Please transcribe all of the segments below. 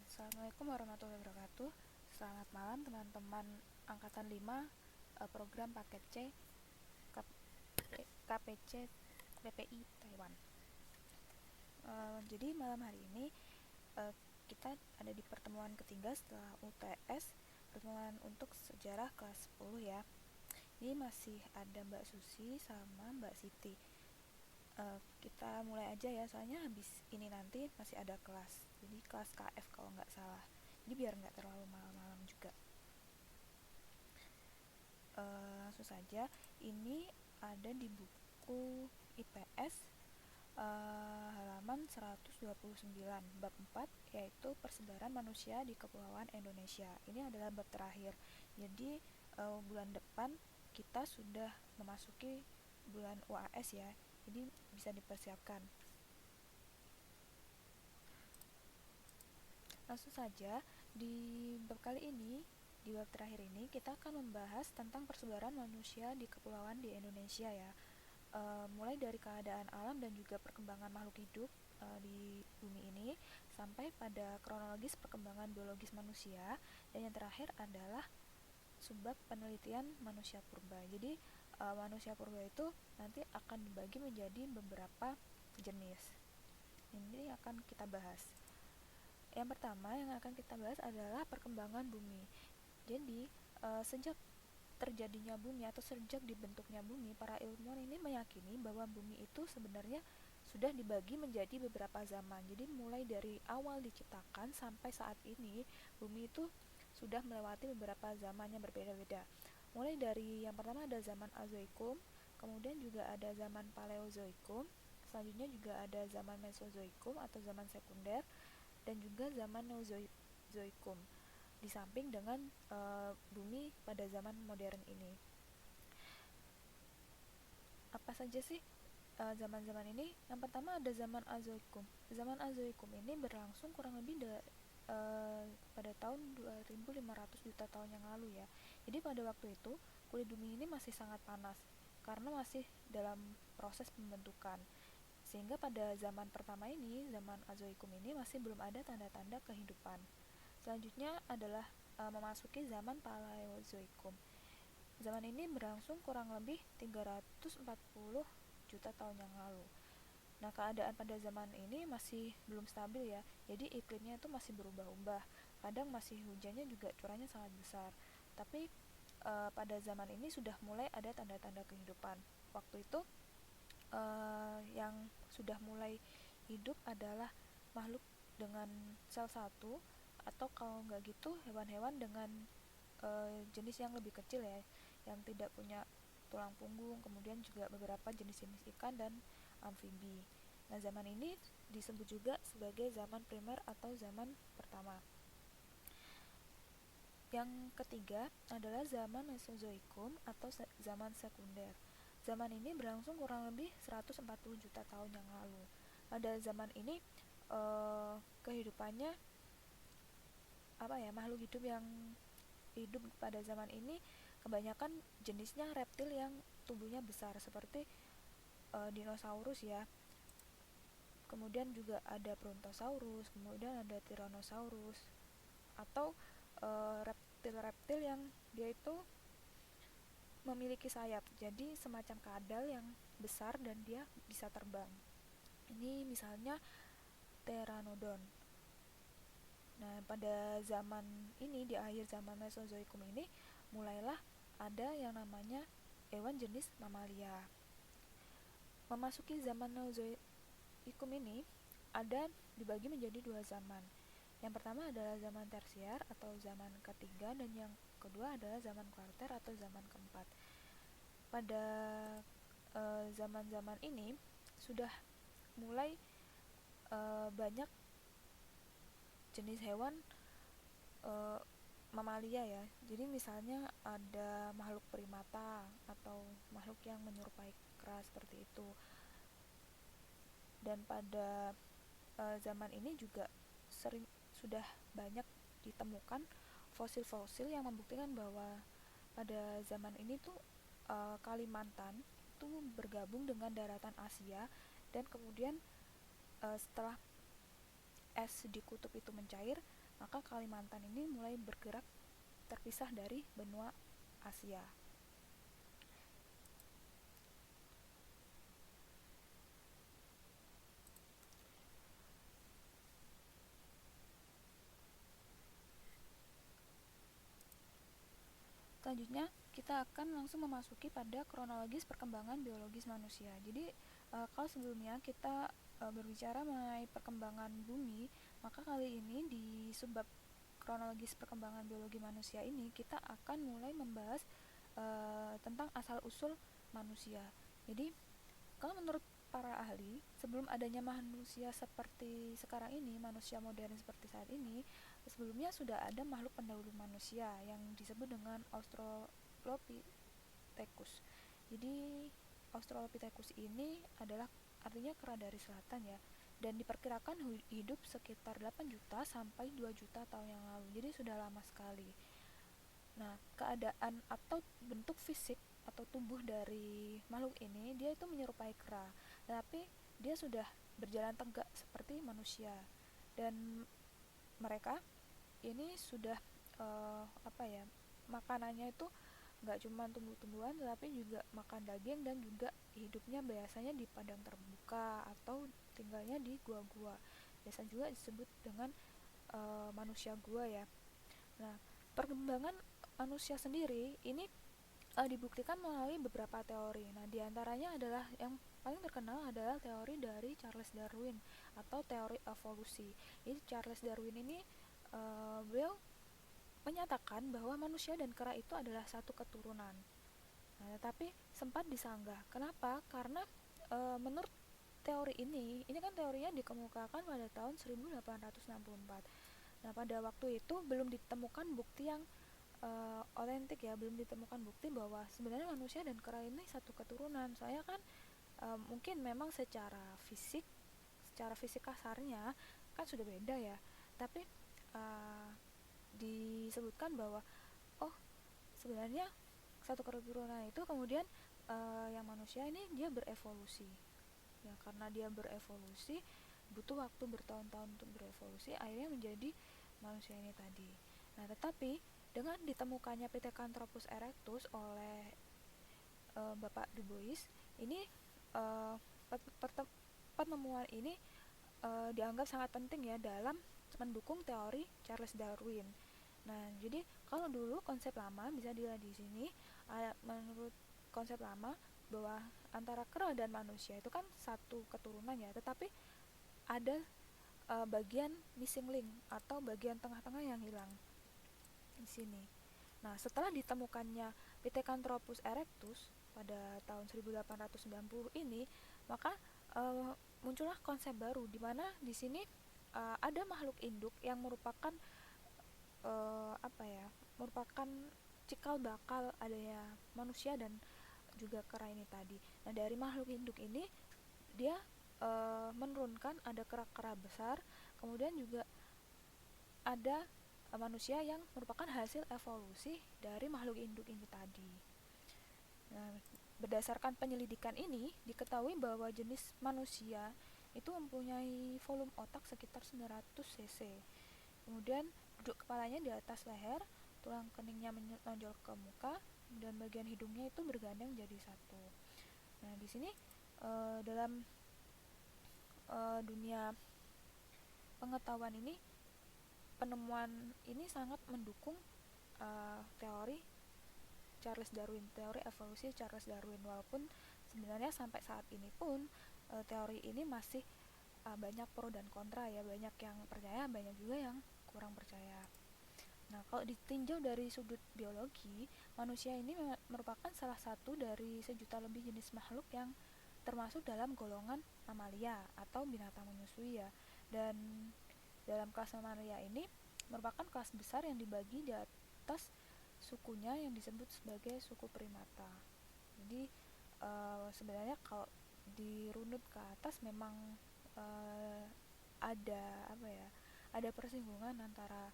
Assalamualaikum warahmatullahi wabarakatuh. Selamat malam teman-teman Angkatan 5 program paket C KPC PPI Taiwan. Jadi malam hari ini kita ada di pertemuan ketiga setelah UTS, pertemuan untuk sejarah kelas 10 ya. Ini masih ada Mbak Susi sama Mbak Siti. Kita mulai aja ya, soalnya habis ini nanti masih ada kelas, jadi kelas KF kalau nggak salah, jadi biar nggak terlalu malam-malam juga. Langsung saja, ini ada di buku IPS halaman 129 bab 4, yaitu persebaran manusia di Kepulauan Indonesia. Ini adalah bab terakhir, jadi bulan depan kita sudah memasuki bulan UAS ya, jadi bisa dipersiapkan. Langsung saja, di bab kali ini, di bab terakhir ini, kita akan membahas tentang persebaran manusia di kepulauan di Indonesia ya. Mulai dari keadaan alam dan juga perkembangan makhluk hidup di bumi ini, sampai pada kronologis perkembangan biologis manusia, dan yang terakhir adalah subbab penelitian manusia purba. Jadi manusia purba itu nanti akan dibagi menjadi beberapa jenis. Ini akan kita bahas. Yang pertama yang akan kita bahas adalah perkembangan bumi. Jadi sejak terjadinya bumi atau sejak dibentuknya bumi, para ilmuwan ini meyakini bahwa bumi itu sebenarnya sudah dibagi menjadi beberapa zaman. Jadi mulai dari awal diciptakan sampai saat ini, bumi itu sudah melewati beberapa zaman yang berbeda-beda. Mulai dari yang pertama ada zaman Azoikum, kemudian juga ada zaman Paleozoikum, selanjutnya juga ada zaman Mesozoikum atau zaman sekunder, dan juga zaman Neozoikum, di samping dengan bumi pada zaman modern ini. Apa saja sih zaman-zaman ini? Yang pertama ada zaman Azoikum. Zaman Azoikum ini berlangsung kurang lebih pada tahun 2500 juta tahun yang lalu ya. Jadi pada waktu itu kulit bumi ini masih sangat panas karena masih dalam proses pembentukan, sehingga pada zaman pertama ini, zaman Azoikum ini, masih belum ada tanda-tanda kehidupan. Selanjutnya adalah memasuki zaman Paleozoikum. Zaman ini berlangsung kurang lebih 340 juta tahun yang lalu. Nah, keadaan pada zaman ini masih belum stabil ya, jadi iklimnya itu masih berubah-ubah. Kadang masih hujannya juga curahnya sangat besar. Tapi pada zaman ini sudah mulai ada tanda-tanda kehidupan. Waktu itu yang sudah mulai hidup adalah makhluk dengan sel satu, atau kalau nggak gitu hewan-hewan dengan jenis yang lebih kecil ya, yang tidak punya tulang punggung, kemudian juga beberapa jenis-jenis ikan dan amfibi. Nah, zaman ini disebut juga sebagai zaman primer atau zaman pertama. Yang ketiga adalah zaman Mesozoikum atau zaman sekunder. Zaman ini berlangsung kurang lebih 140 juta tahun yang lalu. Pada zaman ini kehidupannya makhluk hidup yang hidup pada zaman ini kebanyakan jenisnya reptil yang tubuhnya besar seperti dinosaurus ya. Kemudian juga ada Brontosaurus, kemudian ada Tyrannosaurus, atau reptil-reptil yang dia itu memiliki sayap, jadi semacam kadal yang besar dan dia bisa terbang. Ini misalnya Pteranodon. Nah, pada zaman ini, di akhir zaman Mesozoikum ini, mulailah ada yang namanya hewan jenis mamalia. Memasuki zaman Neozoikum ini ada dibagi menjadi dua zaman. Yang pertama adalah zaman tersier atau zaman ketiga, dan yang kedua adalah zaman kuarter atau zaman keempat. Pada zaman-zaman ini sudah mulai banyak jenis hewan mamalia ya. Jadi misalnya ada makhluk primata atau makhluk yang menyerupai kera seperti itu. Dan pada zaman ini juga sudah banyak ditemukan fosil-fosil yang membuktikan bahwa pada zaman ini tuh Kalimantan itu bergabung dengan daratan Asia, dan kemudian setelah es di kutub itu mencair, maka Kalimantan ini mulai bergerak terpisah dari benua Asia. Selanjutnya kita akan langsung memasuki pada kronologis perkembangan biologis manusia. Jadi kalau sebelumnya kita berbicara mengenai perkembangan bumi, maka kali ini di subbab kronologis perkembangan biologi manusia ini kita akan mulai membahas tentang asal usul manusia. Jadi kalau menurut para ahli, sebelum adanya manusia seperti sekarang ini, manusia modern seperti saat ini, sebelumnya sudah ada makhluk pendahulu manusia yang disebut dengan Australopithecus. Jadi Australopithecus ini adalah artinya kera dari selatan ya, dan diperkirakan hidup sekitar 8 juta sampai 2 juta tahun yang lalu. Jadi sudah lama sekali. Nah, keadaan atau bentuk fisik atau tubuh dari makhluk ini dia itu menyerupai kera, tetapi dia sudah berjalan tegak seperti manusia, dan mereka ini sudah makanannya itu nggak cuma tumbuh-tumbuhan tetapi juga makan daging, dan juga hidupnya biasanya di padang terbuka atau tinggalnya di gua-gua, biasa juga disebut dengan manusia gua ya. Nah, perkembangan manusia sendiri ini dibuktikan melalui beberapa teori. Nah, diantaranya adalah yang paling terkenal adalah teori dari Charles Darwin atau teori evolusi. Jadi Charles Darwin ini beliau menyatakan bahwa manusia dan kera itu adalah satu keturunan. Nah, tetapi sempat disanggah. Kenapa? Karena menurut teori ini kan teorinya dikemukakan pada tahun 1864. Nah, pada waktu itu belum ditemukan bukti yang otentik ya, belum ditemukan bukti bahwa sebenarnya manusia dan kera ini satu keturunan. Soalnya kan mungkin memang secara fisik kasarnya kan sudah beda ya, tapi disebutkan bahwa oh sebenarnya satu keturunan itu, kemudian yang manusia ini dia berevolusi ya, karena dia berevolusi butuh waktu bertahun-tahun untuk berevolusi, akhirnya menjadi manusia ini tadi. Nah, tetapi dengan ditemukannya Pithecanthropus erectus oleh Bapak Du Bois ini, penemuan ini dianggap sangat penting ya dalam mendukung teori Charles Darwin. Nah, jadi kalau dulu konsep lama bisa dilihat di sini, menurut konsep lama bahwa antara kera dan manusia itu kan satu keturunan ya, tetapi ada bagian missing link atau bagian tengah-tengah yang hilang di sini. Nah, setelah ditemukannya Pithecanthropus erectus pada tahun 1890 ini, maka muncullah konsep baru di mana di sini ada makhluk induk yang merupakan merupakan cikal bakal adanya manusia dan juga kera ini tadi. Nah, dari makhluk induk ini dia menurunkan ada kera-kera besar, kemudian juga ada manusia yang merupakan hasil evolusi dari makhluk induk ini tadi. Nah, berdasarkan penyelidikan ini diketahui bahwa jenis manusia itu mempunyai volume otak sekitar 900 cc. Kemudian duduk kepalanya di atas leher, tulang keningnya menonjol ke muka, dan bagian hidungnya itu bergandeng jadi satu. Nah, di sini dalam dunia pengetahuan ini, penemuan ini sangat mendukung teori Charles Darwin, teori evolusi Charles Darwin, walaupun sebenarnya sampai saat ini pun teori ini masih banyak pro dan kontra ya, banyak yang percaya, banyak juga yang kurang percaya. Nah, kalau ditinjau dari sudut biologi, manusia ini merupakan salah satu dari sejuta lebih jenis makhluk yang termasuk dalam golongan mamalia atau binatang menyusui ya. Dan dalam kelas mamalia ini merupakan kelas besar yang dibagi di atas sukunya yang disebut sebagai suku primata. Jadi sebenarnya kalau dirunut ke atas memang ada persinggungan antara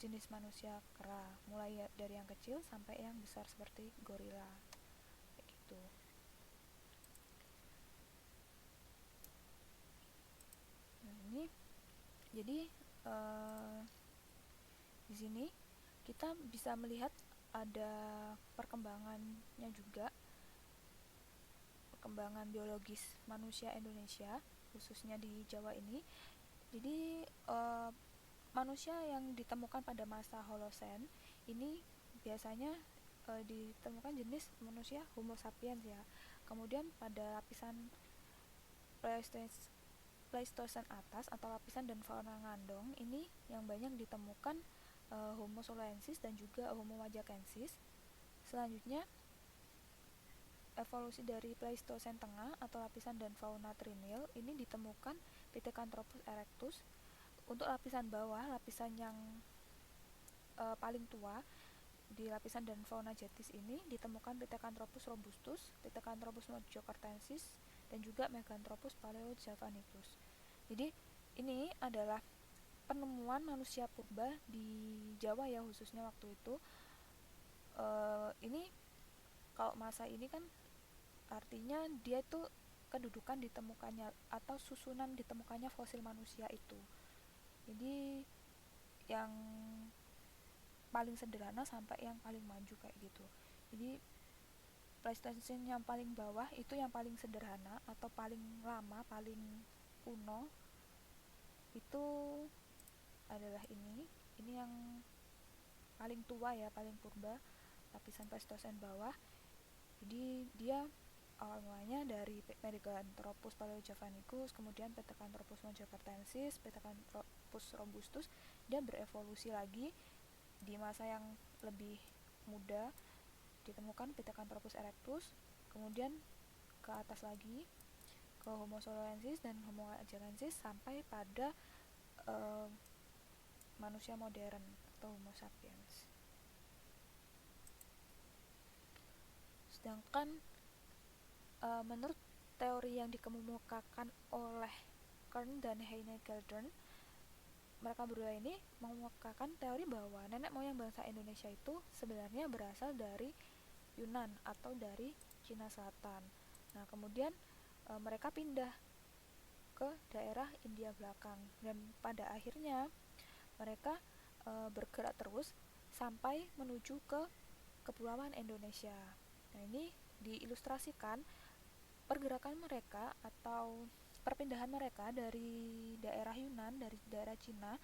jenis manusia kera, mulai dari yang kecil sampai yang besar seperti gorila, kayak gitu. Nah, ini jadi Di sini kita bisa melihat ada perkembangannya juga, perkembangan biologis manusia Indonesia khususnya di Jawa ini. Jadi manusia yang ditemukan pada masa Holosen ini biasanya ditemukan jenis manusia Homo sapiens ya. Kemudian pada lapisan Pleistosen atas atau lapisan dan fauna ngandong ini yang banyak ditemukan Homo soloensis dan juga Homo wajakensis. Selanjutnya evolusi dari Pleistosen tengah atau lapisan dan fauna Trinil ini ditemukan Pithecanthropus erectus. Untuk lapisan bawah, lapisan yang paling tua di lapisan dan fauna Jetis ini ditemukan Pithecanthropus robustus, Pithecanthropus mojokertensis, dan juga Meganthropus paleojavanicus. Jadi ini adalah penemuan manusia purba di Jawa ya, khususnya waktu itu. Ini kalau masa ini kan artinya dia itu kedudukan ditemukannya atau susunan ditemukannya fosil manusia itu. Jadi yang paling sederhana sampai yang paling maju kayak gitu. Jadi Pleistosen yang paling bawah itu yang paling sederhana atau paling lama, paling kuno itu adalah ini yang paling tua ya, paling purba, lapisan Pleistosen bawah. Jadi dia awal mulanya dari Meganthropus paleojavanicus, kemudian Pithecanthropus mojokertensis, Pithecanthropus robustus, dia berevolusi lagi di masa yang lebih muda ditemukan Pithecanthropus erectus, kemudian ke atas lagi ke Homo soloensis dan Homo wajakensis sampai pada manusia modern atau Homo sapiens. Sedangkan menurut teori yang dikemukakan oleh Kern dan Heine Geldern, mereka berdua ini mengemukakan teori bahwa nenek moyang bangsa Indonesia itu sebenarnya berasal dari Yunan atau dari Cina Selatan. Nah, kemudian mereka pindah ke daerah India belakang dan pada akhirnya mereka bergerak terus sampai menuju ke Kepulauan Indonesia. Nah, ini diilustrasikan pergerakan mereka atau perpindahan mereka dari daerah Yunan, dari daerah Cina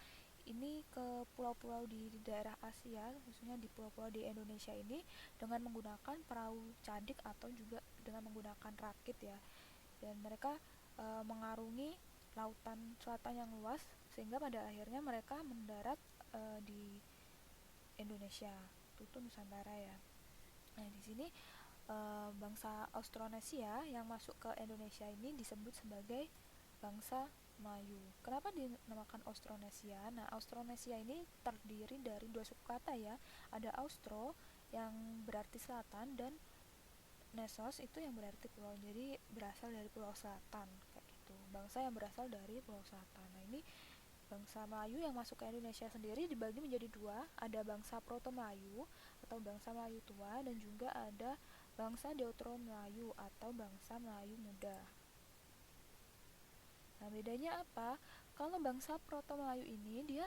ini ke pulau-pulau di daerah Asia, khususnya di pulau-pulau di Indonesia ini dengan menggunakan perahu cadik atau juga dengan menggunakan rakit ya. Dan mereka mengarungi lautan selatan yang luas sehingga pada akhirnya mereka mendarat di Indonesia, itu Nusantara ya. Nah, di sini bangsa Austronesia yang masuk ke Indonesia ini disebut sebagai bangsa Melayu. Kenapa dinamakan Austronesia? Nah, Austronesia ini terdiri dari dua suku kata ya. Ada Austro yang berarti selatan dan Nesos itu yang berarti pulau. Jadi berasal dari Pulau Selatan kayak gitu. Bangsa yang berasal dari Pulau Selatan. Nah, ini bangsa Melayu yang masuk ke Indonesia sendiri dibagi menjadi dua. Ada bangsa Proto Melayu atau bangsa Melayu tua dan juga ada bangsa Deutero Melayu atau bangsa Melayu muda. Nah, bedanya apa? Kalau bangsa Proto Melayu ini dia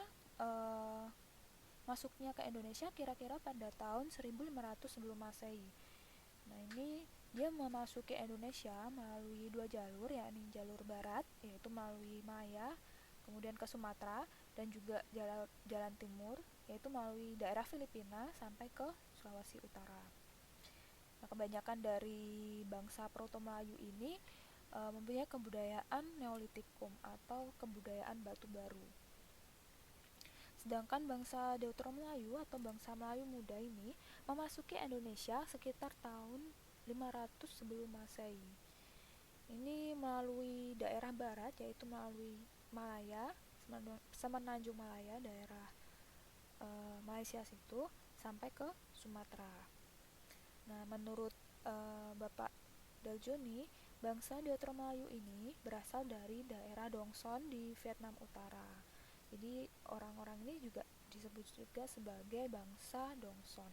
masuknya ke Indonesia kira-kira pada tahun 1500 sebelum Masehi. Nah, ini dia memasuki Indonesia melalui dua jalur, yakni jalur barat yaitu melalui Malaya, kemudian ke Sumatera, dan juga jalan timur yaitu melalui daerah Filipina sampai ke Sulawesi Utara. Nah, kebanyakan dari bangsa Proto Melayu ini mempunyai kebudayaan Neolitikum atau kebudayaan batu baru. Sedangkan bangsa Deutero Melayu atau bangsa Melayu muda ini memasuki Indonesia sekitar tahun 500 sebelum Masehi. Ini melalui daerah barat yaitu melalui Malaya, Semenanjung Malaya, daerah Malaysia situ sampai ke Sumatera. Nah, menurut Bapak Daljoni, bangsa Deutero Melayu ini berasal dari daerah Dongson di Vietnam Utara. Jadi orang-orang ini juga disebut juga sebagai bangsa Dongson.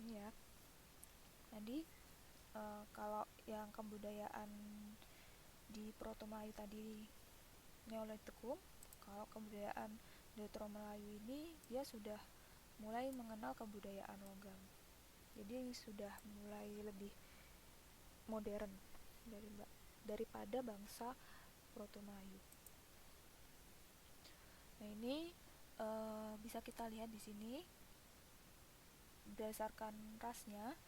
Ini ya. Jadi kalau yang kebudayaan di Proto Melayu tadi Neolitikum, kalau kebudayaan Deutero Melayu ini dia sudah mulai mengenal kebudayaan logam. Jadi sudah mulai lebih modern daripada bangsa Proto Melayu. Nah, ini bisa kita lihat di sini berdasarkan rasnya.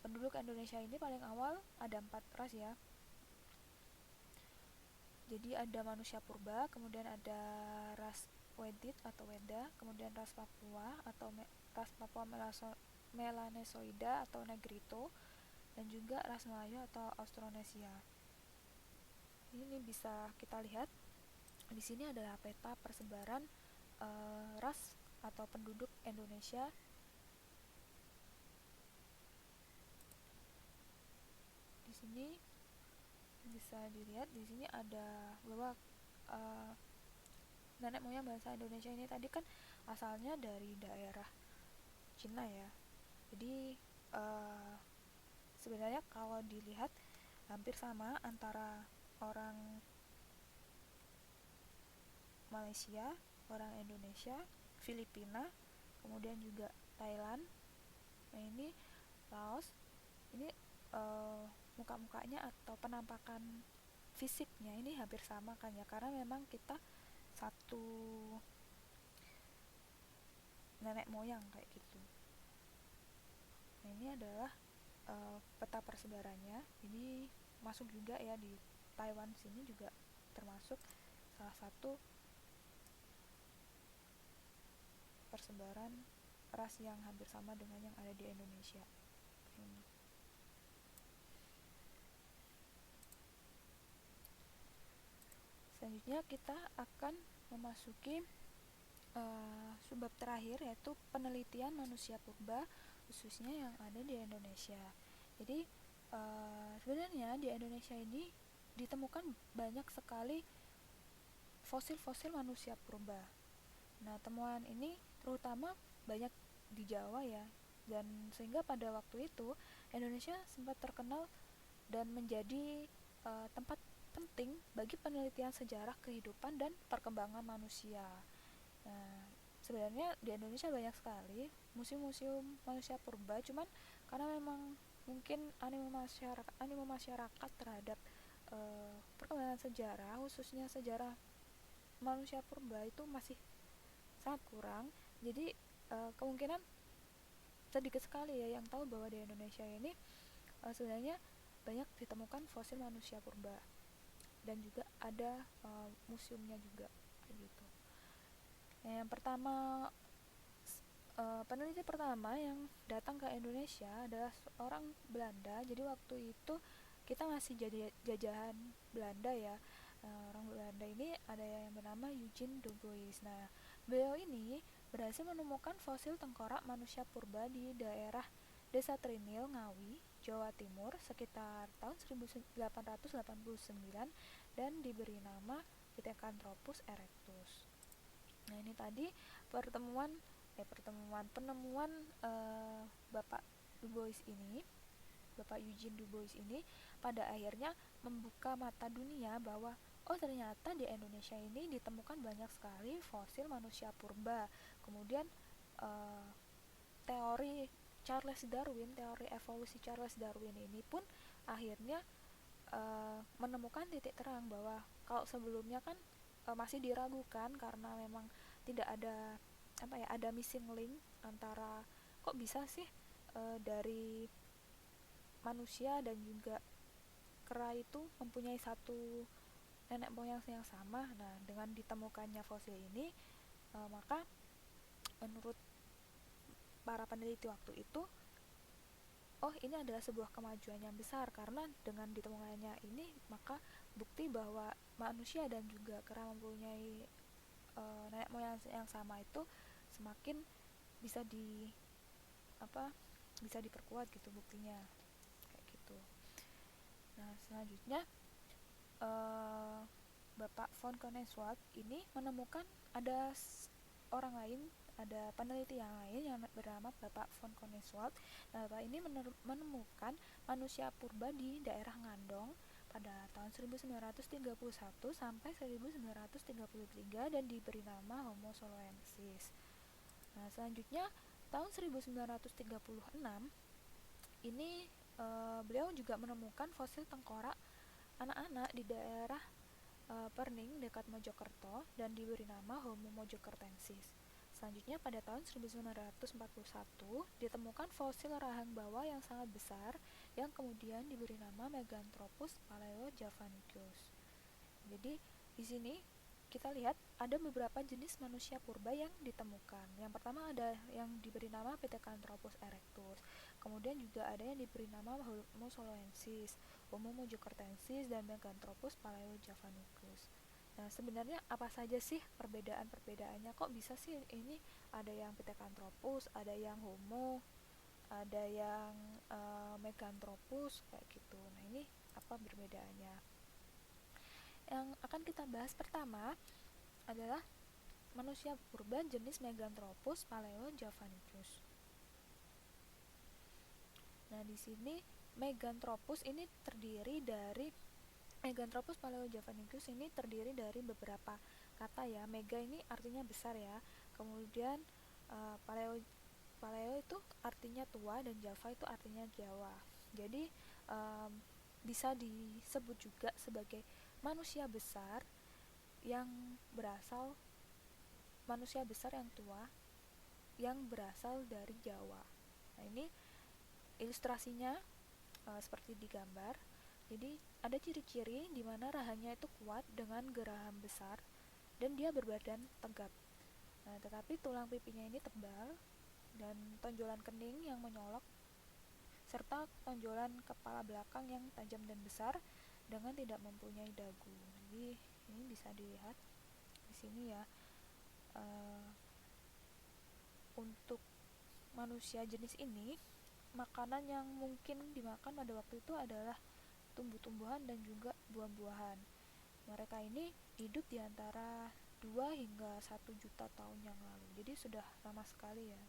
Penduduk Indonesia ini paling awal ada 4 ras ya. Jadi ada manusia purba, kemudian ada ras Wedit atau Weda, kemudian ras Papua atau ras Papua Melanesoida atau Negrito, dan juga ras Melayu atau Austronesia. Ini bisa kita lihat di sini adalah peta persebaran ras atau penduduk Indonesia. Di sini bisa dilihat, di sini ada bahwa nenek moyang bangsa Indonesia ini tadi kan asalnya dari daerah Cina ya. Jadi sebenarnya kalau dilihat hampir sama antara orang Malaysia, orang Indonesia, Filipina, kemudian juga Thailand. Nah, ini Laos. Ini muka-mukanya atau penampakan fisiknya ini hampir sama kan ya, karena memang kita satu nenek moyang kayak gitu. Nah, ini adalah peta persebarannya. Ini masuk juga ya di Taiwan sini juga termasuk salah satu persebaran ras yang hampir sama dengan yang ada di Indonesia. Ini. Selanjutnya kita akan memasuki subbab terakhir, yaitu penelitian manusia purba khususnya yang ada di Indonesia. Jadi sebenarnya di Indonesia ini ditemukan banyak sekali fosil-fosil manusia purba. Nah, temuan ini terutama banyak di Jawa ya, dan sehingga pada waktu itu Indonesia sempat terkenal dan menjadi tempat penting bagi penelitian sejarah kehidupan dan perkembangan manusia. Nah, sebenarnya di Indonesia banyak sekali museum-museum manusia purba, cuman karena memang mungkin animo masyarakat terhadap perkembangan sejarah, khususnya sejarah manusia purba itu masih sangat kurang. Jadi kemungkinan sedikit sekali ya yang tahu bahwa di Indonesia ini sebenarnya banyak ditemukan fosil manusia purba, dan juga ada museumnya juga gitu. Nah, yang pertama, peneliti pertama yang datang ke Indonesia adalah seorang Belanda. Jadi waktu itu kita masih jajahan Belanda ya. Orang Belanda ini ada yang bernama Eugene Dubois. Nah, beliau ini berhasil menemukan fosil tengkorak manusia purba di daerah Desa Trinil, Ngawi, Jawa Timur sekitar tahun 1889 dan diberi nama Pithecanthropus erectus. Nah, ini tadi penemuan Bapak Dubois ini, Bapak Eugene Dubois ini pada akhirnya membuka mata dunia bahwa ternyata di Indonesia ini ditemukan banyak sekali fosil manusia purba. Kemudian teori evolusi Charles Darwin ini pun akhirnya menemukan titik terang bahwa kalau sebelumnya kan masih diragukan karena memang tidak ada missing link antara kok bisa sih dari manusia dan juga kera itu mempunyai satu nenek moyang yang sama. Nah, dengan ditemukannya fosil ini maka menurut para peneliti waktu itu, ini adalah sebuah kemajuan yang besar, karena dengan ditemukannya ini maka bukti bahwa manusia dan juga kera mempunyai nenek moyang yang sama itu semakin bisa diperkuat gitu buktinya kayak gitu. Nah, selanjutnya Bapak von Koenigswald ini menemukan ada peneliti yang lain yang bernama Bapak von Koenigswald. Nah, Bapak ini menemukan manusia purba di daerah Ngandong pada tahun 1931 sampai 1933 dan diberi nama Homo soloensis. Nah, selanjutnya tahun 1936 ini beliau juga menemukan fosil tengkorak anak-anak di daerah Perning dekat Mojokerto dan diberi nama Homo mojokertensis. Selanjutnya pada tahun 1941 ditemukan fosil rahang bawah yang sangat besar yang kemudian diberi nama Meganthropus paleojavanicus. Jadi di sini kita lihat ada beberapa jenis manusia purba yang ditemukan. Yang pertama ada yang diberi nama Pithecanthropus erectus. Kemudian juga ada yang diberi nama Homo soloensis, Homo mojokertensis, dan Meganthropus paleojavanicus. Nah, sebenarnya apa saja sih perbedaan-perbedaannya? Kok bisa sih ini ada yang Pithecanthropus, ada yang Homo, ada yang Meganthropus kayak gitu. Nah, ini apa perbedaannya? Yang akan kita bahas pertama adalah manusia purba jenis Meganthropus paleojavanicus. Nah, di sini Meganthropus paleojavanicus ini terdiri dari beberapa kata ya. Mega ini artinya besar ya. Kemudian paleo itu artinya tua dan Java itu artinya Jawa. Jadi bisa disebut juga sebagai manusia besar yang tua yang berasal dari Jawa. Nah, ini ilustrasinya seperti di gambar. Jadi ada ciri-ciri di mana rahangnya itu kuat dengan geraham besar dan dia berbadan tegap. Nah, tetapi tulang pipinya ini tebal dan tonjolan kening yang menyolok serta tonjolan kepala belakang yang tajam dan besar dengan tidak mempunyai dagu. Jadi ini bisa dilihat di sini ya. Untuk manusia jenis ini, makanan yang mungkin dimakan pada waktu itu adalah tumbuh-tumbuhan dan juga buah-buahan. Mereka ini hidup di antara 2 hingga 1 juta tahun yang lalu. Jadi sudah lama sekali ya.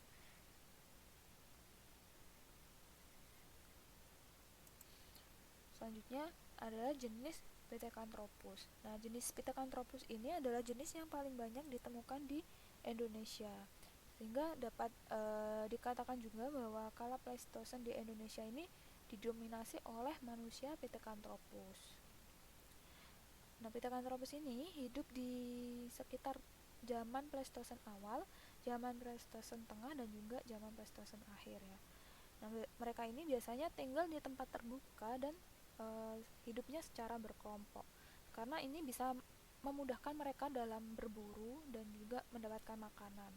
Selanjutnya adalah jenis Pithecanthropus. Nah, jenis Pithecanthropus ini adalah jenis yang paling banyak ditemukan di Indonesia. Sehingga dapat dikatakan juga bahwa kala Pleistosen di Indonesia ini didominasi oleh manusia Pithecanthropus. Nah, Pithecanthropus ini hidup di sekitar zaman Pleistosen awal, zaman Pleistosen tengah, dan juga zaman Pleistosen akhir ya. Nah, mereka ini biasanya tinggal di tempat terbuka dan hidupnya secara berkelompok. Karena ini bisa memudahkan mereka dalam berburu dan juga mendapatkan makanan.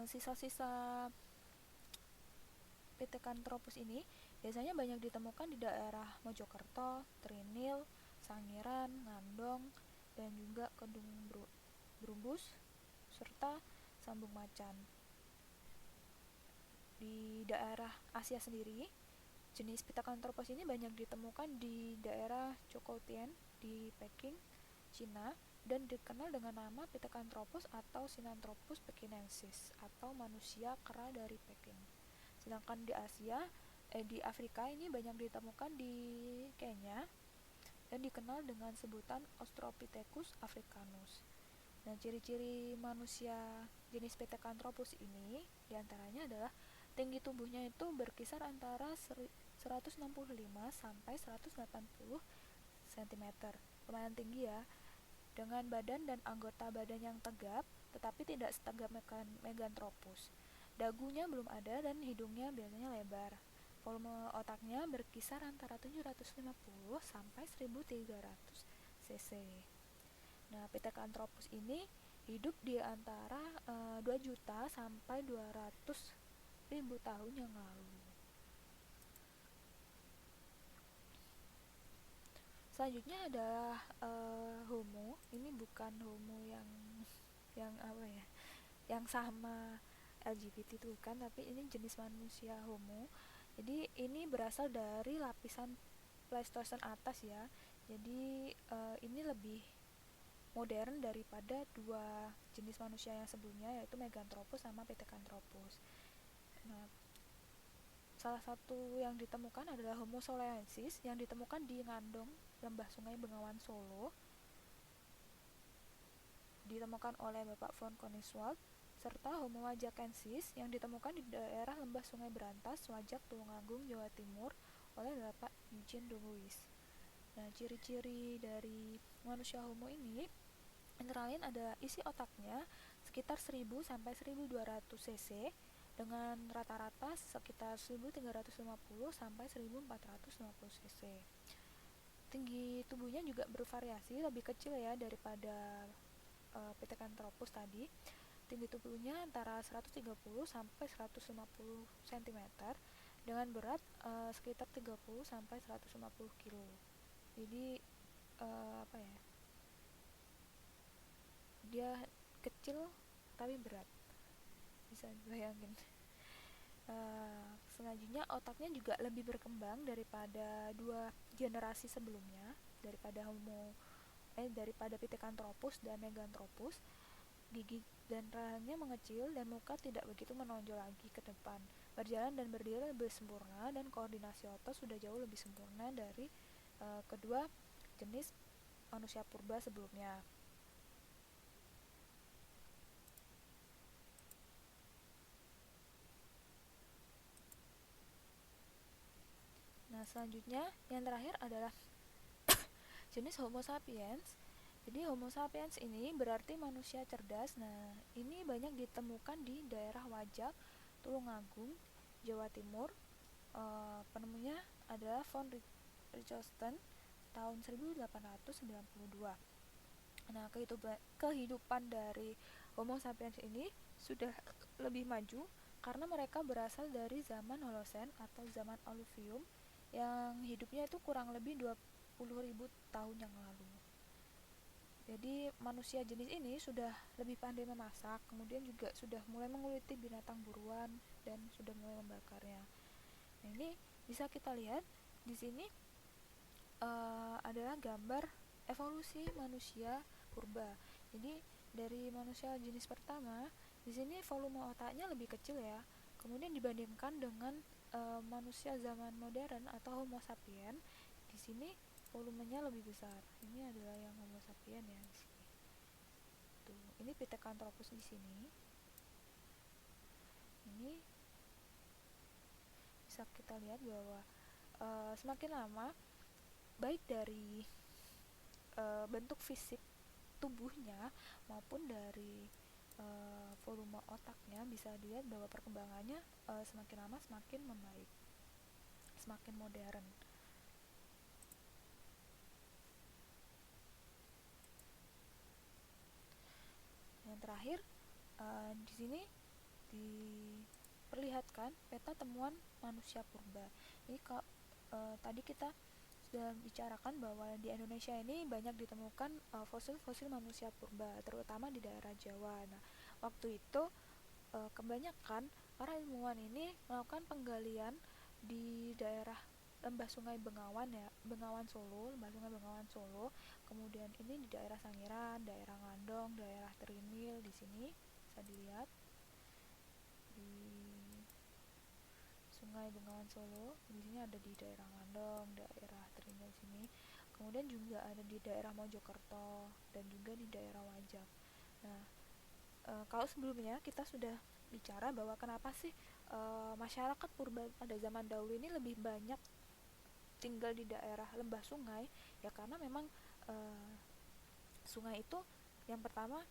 Sisa-sisa Pithecanthropus ini biasanya banyak ditemukan di daerah Mojokerto, Trinil, Sangiran, Ngandong, dan juga Kedung Brumbus, serta Sambung Macan. Di daerah Asia sendiri, jenis Pithecanthropus ini banyak ditemukan di daerah Choukoutien di Peking, Cina, dan dikenal dengan nama Pithecanthropus atau Sinanthropus pekinensis atau manusia kera dari Peking. Sedangkan di Afrika ini banyak ditemukan di Kenya dan dikenal dengan sebutan Australopithecus africanus. Nah, ciri-ciri manusia jenis Pithecanthropus ini diantaranya adalah tinggi tubuhnya itu berkisar antara 165 sampai 180 cm. Lumayan tinggi ya. Dengan badan dan anggota badan yang tegap, tetapi tidak setegap Meganthropus. Dagunya belum ada dan hidungnya biasanya lebar. Volume otaknya berkisar antara 750 sampai 1300 cc. Nah, Pithecanthropus ini hidup di antara 2 juta sampai 200.000 tahun yang lalu. Selanjutnya adalah Homo. Ini bukan Homo yang apa ya? Yang sama LGBT itu kan, tapi ini jenis manusia Homo. Jadi ini berasal dari lapisan Pleistosen atas ya. Jadi ini lebih modern daripada 2 jenis manusia yang sebelumnya, yaitu Meganthropus sama Pithecanthropus. Nah, Salah satu yang ditemukan adalah Homo solensis yang ditemukan di Ngandong, lembah Sungai Bengawan Solo, ditemukan oleh Bapak von Koningswald, serta Homo wajakensis yang ditemukan di daerah lembah Sungai Berantas, Wajak, Tulungagung, Jawa Timur oleh Bapak Eugene Duluis. Nah, ciri-ciri dari manusia Homo ini antara lain ada isi otaknya sekitar 1000 sampai 1200 cc dengan rata-rata sekitar 1350 sampai 1450 cc. Tinggi tubuhnya juga bervariasi, lebih kecil ya daripada Pithecanthropus tadi. Tinggi tubuhnya antara 130 sampai 150 cm dengan berat sekitar 30 sampai 150 kg. Jadi apa ya? Dia kecil tapi berat, bisa bayangin. Selanjutnya otaknya juga lebih berkembang daripada dua generasi sebelumnya, daripada Pithecanthropus dan Meganthropus. Gigi dan rahangnya mengecil dan muka tidak begitu menonjol lagi ke depan. Berjalan dan berdiri lebih sempurna dan koordinasi otot sudah jauh lebih sempurna dari kedua jenis manusia purba sebelumnya. Nah, selanjutnya yang terakhir adalah jenis Homo sapiens. Jadi Homo sapiens ini berarti manusia cerdas. Nah, ini banyak ditemukan di daerah Wajak, Tulungagung, Jawa Timur. Penemunya adalah von Richthofen tahun 1892. Nah, kehidupan dari Homo sapiens ini sudah lebih maju karena mereka berasal dari zaman Holocene atau zaman Alluvium yang hidupnya itu kurang lebih 20.000 tahun yang lalu. Jadi manusia jenis ini sudah lebih pandai memasak, kemudian juga sudah mulai menguliti binatang buruan dan sudah mulai membakarnya. Nah, ini bisa kita lihat di sini adalah gambar evolusi manusia purba. Jadi dari manusia jenis pertama, di sini volume otaknya lebih kecil ya. Kemudian dibandingkan dengan manusia zaman modern atau Homo sapiens, di sini volumenya lebih besar. Ini adalah yang Homo sapiens ya di sini. Tuh, ini Pithecanthropus di sini. Ini bisa kita lihat bahwa semakin lama baik dari bentuk fisik tubuhnya maupun dari volume otaknya bisa dilihat bahwa perkembangannya semakin lama semakin membaik, semakin modern. Yang terakhir di sini diperlihatkan peta temuan manusia purba. Ini tadi kita sudah bicarakan bahwa di Indonesia ini banyak ditemukan fosil-fosil manusia purba, terutama di daerah Jawa. Nah, waktu itu kebanyakan para ilmuwan ini melakukan penggalian di daerah lembah Sungai Bengawan ya, lembah Sungai Bengawan Solo. Kemudian ini di daerah Sangiran, daerah Ngandong, daerah Trinil di sini bisa dilihat di Sungai Bengawan Solo. Di sini ada di daerah Ngandong, daerah Trinil sini. Kemudian juga ada di daerah Mojokerto dan juga di daerah Wajak. Nah, kalau sebelumnya kita sudah bicara bahwa kenapa sih masyarakat purba pada zaman dahulu ini lebih banyak tinggal di daerah lembah sungai, ya karena memang sungai itu yang pertama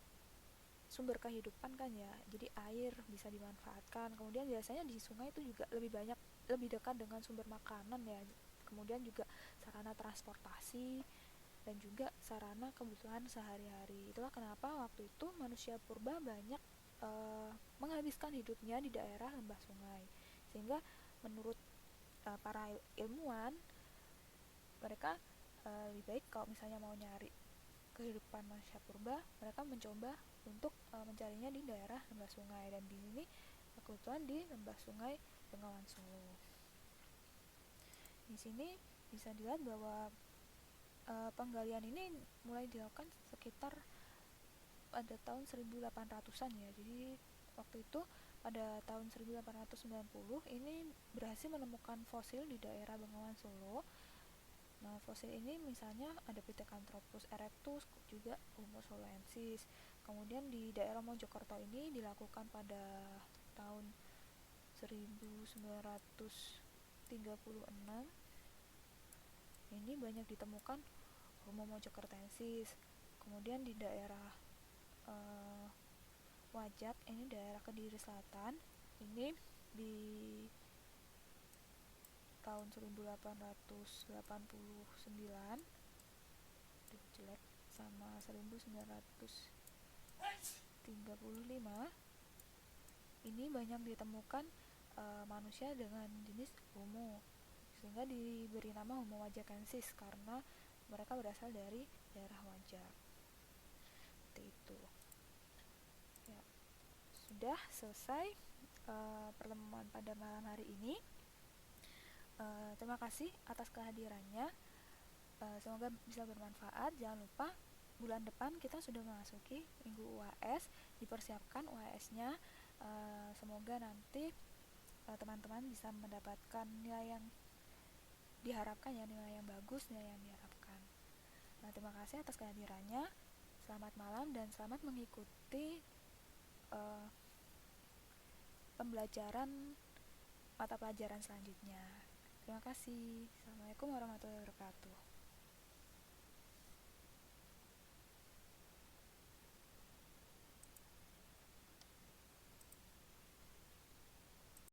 sumber kehidupan kan ya, jadi air bisa dimanfaatkan. Kemudian biasanya di sungai itu juga lebih dekat dengan sumber makanan ya, kemudian juga sarana transportasi dan juga sarana kebutuhan sehari-hari. Itulah kenapa waktu itu manusia purba banyak menghabiskan hidupnya di daerah lembah sungai, sehingga menurut para ilmuwan mereka lebih baik kalau misalnya mau nyari kehidupan manusia purba, mereka mencoba untuk mencarinya di daerah lembah sungai, dan di sini kebetulan di lembah Sungai Bengawan Solo. Di sini bisa dilihat bahwa penggalian ini mulai dilakukan sekitar pada tahun 1800-an ya. Jadi waktu itu pada tahun 1890 ini berhasil menemukan fosil di daerah Bengawan Solo. Nah, fosil ini misalnya ada Pithecanthropus erectus, juga Homo soloensis. Kemudian di daerah Mojokerto ini dilakukan pada tahun 1936. Ini banyak ditemukan Homo mojokertensis. Kemudian di daerah Wajak, ini daerah Kediri Selatan, ini di tahun 1889 jelek sama 1935 ini banyak ditemukan manusia dengan jenis Homo, sehingga diberi nama Homo wajakensis karena mereka berasal dari daerah Wajak. Seperti itu. Ya, sudah selesai pertemuan pada malam hari ini. Terima kasih atas kehadirannya. Semoga bisa bermanfaat. Jangan lupa bulan depan kita sudah memasuki minggu UAS, dipersiapkan UAS-nya. Semoga nanti teman-teman bisa mendapatkan nilai yang diharapkan, ya, nilai yang bagus, nilai yang diharapkan. Nah, terima kasih atas kehadirannya. Selamat malam dan selamat mengikuti pembelajaran mata pelajaran selanjutnya. Terima kasih. Assalamualaikum warahmatullahi wabarakatuh.